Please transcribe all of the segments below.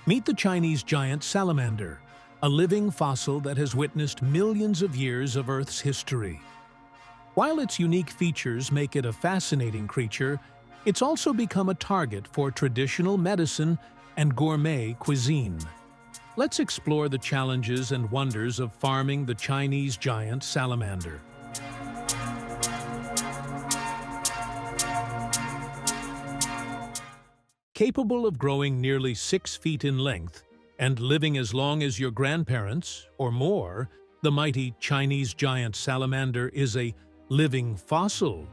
Meet the Chinese giant salamander, a living fossil that has witnessed millions of years of Earth's history. While its unique features make it a fascinating creature, it's also become a target for traditional medicine and gourmet cuisine. Let's explore the challenges and wonders of farming the Chinese giant salamander. Capable of growing nearly 6 feet in length and living as long as your grandparents or more, the mighty Chinese giant salamander is a living fossil.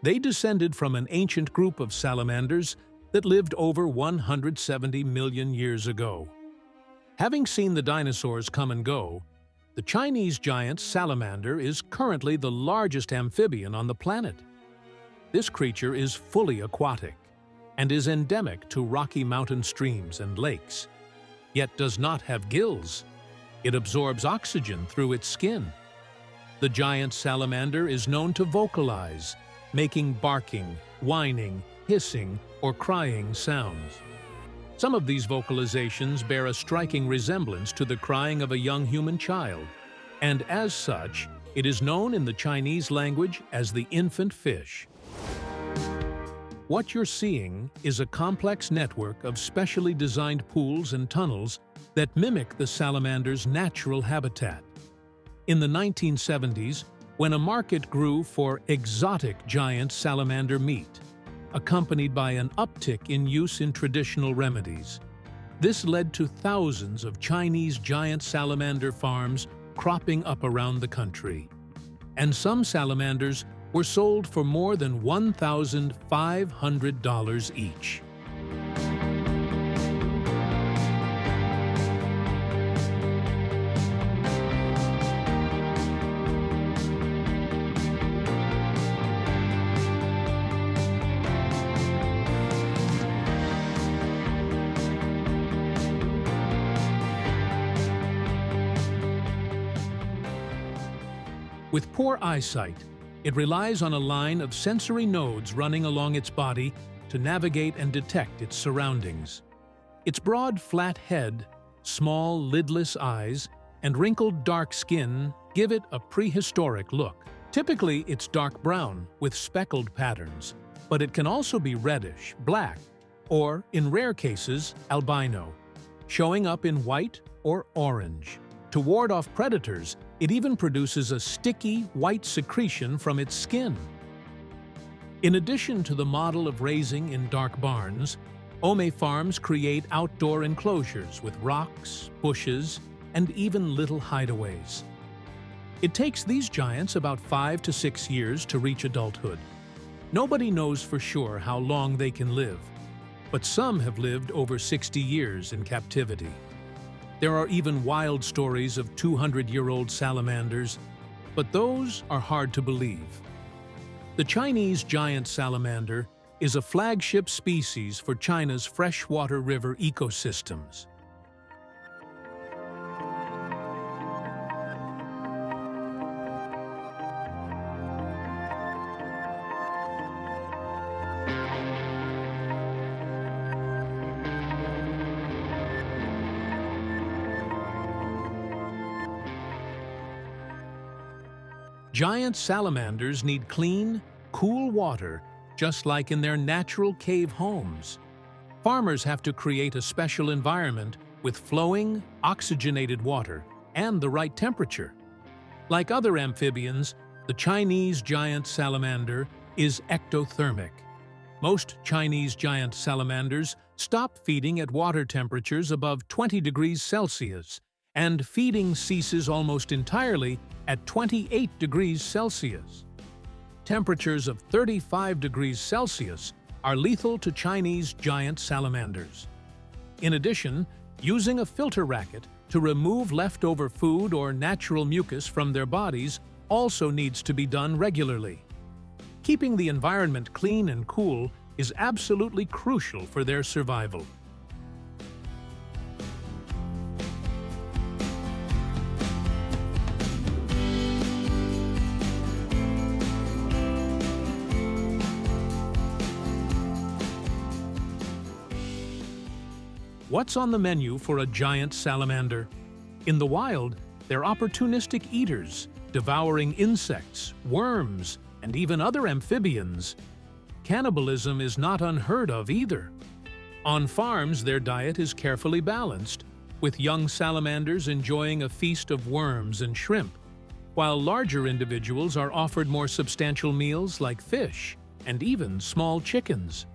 They descended from an ancient group of salamanders that lived over 170 million years ago. Having seen the dinosaurs come and go, the Chinese giant salamander is currently the largest amphibian on the planet. This creature is fully aquatic and is endemic to rocky mountain streams and lakes, yet does not have gills. It absorbs oxygen through its skin. The giant salamander is known to vocalize, making barking, whining, hissing, or crying sounds. Some of these vocalizations bear a striking resemblance to the crying of a young human child, and as such, it is known in the Chinese language as the infant fish. What you're seeing is a complex network of specially designed pools and tunnels that mimic the salamander's natural habitat. In the 1970s, when a market grew for exotic giant salamander meat, accompanied by an uptick in use in traditional remedies, this led to thousands of Chinese giant salamander farms cropping up around the country. And some salamanders were sold for more than $1,500 each. With poor eyesight, it relies on a line of sensory nodes running along its body to navigate and detect its surroundings. Its broad, flat head, small, lidless eyes, and wrinkled dark skin give it a prehistoric look. Typically, it's dark brown with speckled patterns, but it can also be reddish, black, or, in rare cases, albino, showing up in white or orange. To ward off predators, it even produces a sticky, white secretion from its skin. In addition to the model of raising in dark barns, Ome farms create outdoor enclosures with rocks, bushes, and even little hideaways. It takes these giants about 5 to 6 years to reach adulthood. Nobody knows for sure how long they can live, but some have lived over 60 years in captivity. There are even wild stories of 200-year-old salamanders, but those are hard to believe. The Chinese giant salamander is a flagship species for China's freshwater river ecosystems. Giant salamanders need clean, cool water, just like in their natural cave homes. Farmers have to create a special environment with flowing, oxygenated water and the right temperature. Like other amphibians, the Chinese giant salamander is ectothermic. Most Chinese giant salamanders stop feeding at water temperatures above 20 degrees Celsius, and feeding ceases almost entirely at 28 degrees Celsius. Temperatures of 35 degrees Celsius are lethal to Chinese giant salamanders. In addition, using a filter racket to remove leftover food or natural mucus from their bodies also needs to be done regularly. Keeping the environment clean and cool is absolutely crucial for their survival. What's on the menu for a giant salamander? In the wild, they're opportunistic eaters, devouring insects, worms, and even other amphibians. Cannibalism is not unheard of either. On farms, their diet is carefully balanced, with young salamanders enjoying a feast of worms and shrimp, while larger individuals are offered more substantial meals like fish and even small chickens.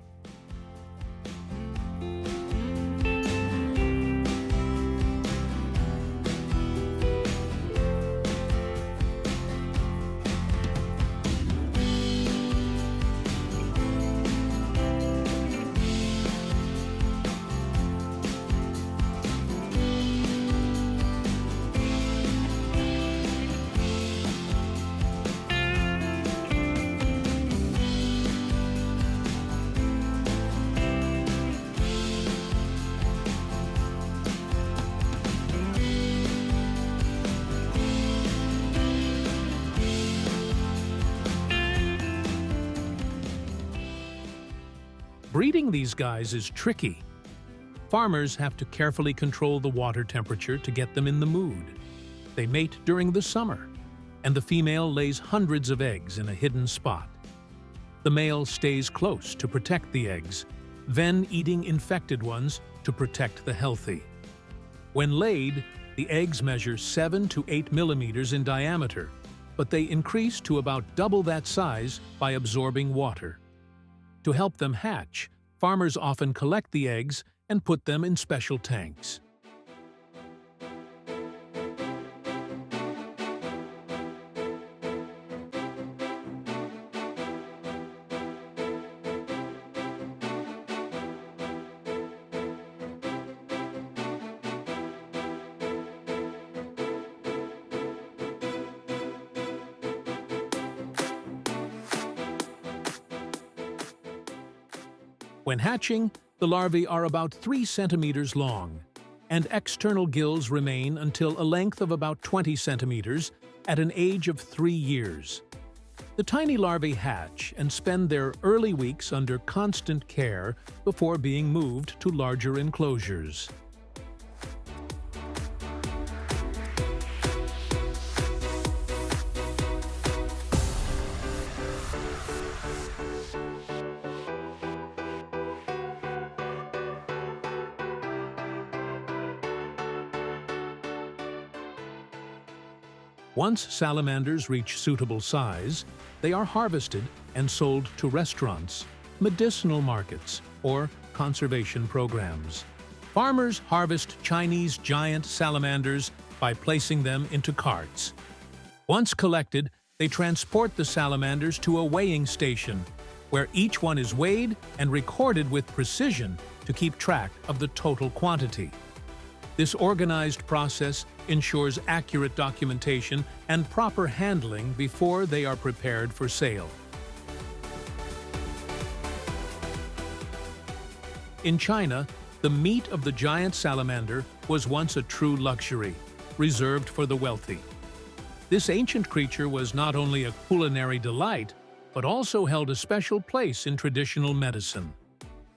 Breeding these guys is tricky. Farmers have to carefully control the water temperature to get them in the mood. They mate during the summer, and the female lays hundreds of eggs in a hidden spot. The male stays close to protect the eggs, then eating infected ones to protect the healthy. When laid, the eggs measure 7 to 8 millimeters in diameter, but they increase to about double that size by absorbing water. To help them hatch, farmers often collect the eggs and put them in special tanks. When hatching, the larvae are about 3 centimeters long, and external gills remain until a length of about 20 centimeters at an age of 3 years. The tiny larvae hatch and spend their early weeks under constant care before being moved to larger enclosures. Once salamanders reach suitable size, they are harvested and sold to restaurants, medicinal markets, or conservation programs. Farmers harvest Chinese giant salamanders by placing them into carts. Once collected, they transport the salamanders to a weighing station, where each one is weighed and recorded with precision to keep track of the total quantity. This organized process ensures accurate documentation and proper handling before they are prepared for sale. In China, the meat of the giant salamander was once a true luxury, reserved for the wealthy. This ancient creature was not only a culinary delight, but also held a special place in traditional medicine.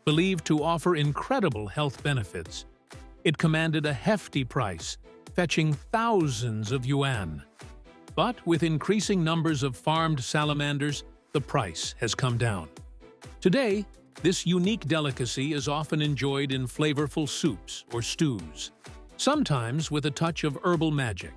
Believed to offer incredible health benefits, it commanded a hefty price, fetching thousands of yuan. But with increasing numbers of farmed salamanders, the price has come down. Today, this unique delicacy is often enjoyed in flavorful soups or stews, sometimes with a touch of herbal magic.